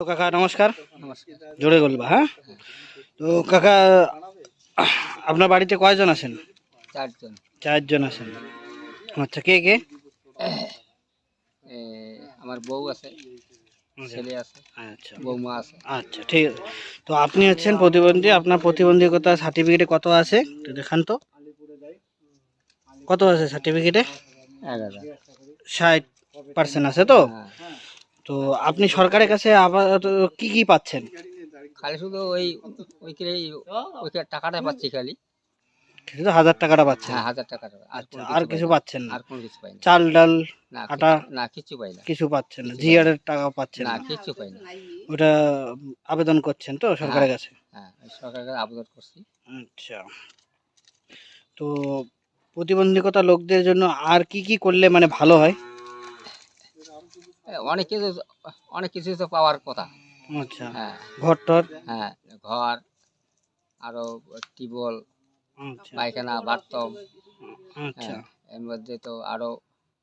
তো কাকা নমস্কার। নমস্কার। জোরে বলবা, হ্যাঁ। তো কাকা, আপনার বাড়িতে কয়জন আছেন? চারজন। 4 জন আছেন। আচ্ছা, কে কে? আমার বউ আছে, ছেলে আছে, আচ্ছা বৌমা আছে। আচ্ছা, ঠিক আছে। তো আপনি হচ্ছেন প্রতিবন্ধী, আপনার প্রতিবন্ধকতা সার্টিফিকেটে কত আছে একটু দেখান তো। কত আছে সার্টিফিকেটে? 11। 60% আছে তো? হ্যাঁ, তো আপনি সরকারের কাছে আপাতত কি কি পাচ্ছেন? খালি শুধু ওই টাকাটা পাচ্ছি খালি। শুধু 1000 টাকাটা পাচ্ছেন? হ্যাঁ, 1000 টাকাটা, আর আচ্ছা, কোনো আর কিছু পাই কিছু না। পাচ্ছেন না? আর কোনো কিছু পাই না। চাল ডাল না, আটা না কিছু পাই না। কিছু পাচ্ছেন না? কিছু পাই জিআর না। এর টাকা পাচ্ছেন না না? কিছু পাই না। ওটা আবেদন করছেন তো হ্যাঁ, সরকারের কাছে? হ্যাঁ, ওই সরকারের আবেদন করছি। আচ্ছা। তো প্রতিবন্ধকতা লোকদের জন্য আর কি কি করলে মানে ভালো হয়? অনেক কিছু তো পাওয়ার কথা। আচ্ছা, হ্যাঁ, ঘর টর? হ্যাঁ, ঘর, আরো টিউবওয়েল, আচ্ছা পায়খানা, বাথরুম। আচ্ছা হ্যাঁ, এর মধ্যে তো আরো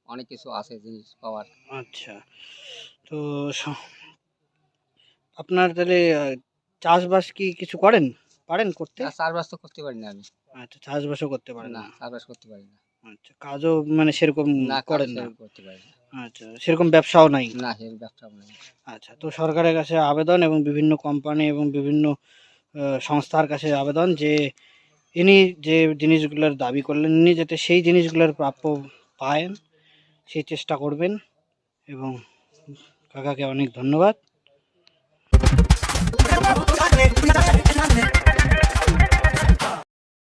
অনেক কিছু আছে জিনিস পাওয়ার। আচ্ছা। তো আপনার তাহলে চাষবাস কি কিছু করেন? পারেন করতে? চাষবাস তো করতে পারি না আমি। আচ্ছা, চাষবাসও করতে পারেন না, না? চাষবাস করতে পারি না। আচ্ছা, কাজও মানে সেরকম না, কাজ করেন না? সেরকম করতে পারি না। আচ্ছা, সেরকম ব্যবসাও নাই? না, সেরকম ব্যবসা নেই। আচ্ছা, তো সরকারের কাছে আবেদন এবং বিভিন্ন কোম্পানি এবং বিভিন্ন সংস্থার কাছে আবেদন যে ইনি যে জিনিসগুলোর দাবি করলেন, ইনি যাতে সেই জিনিসগুলোর প্রাপ্য পায়েন সেই চেষ্টা করবেন। এবং কাকাকে অনেক ধন্যবাদ।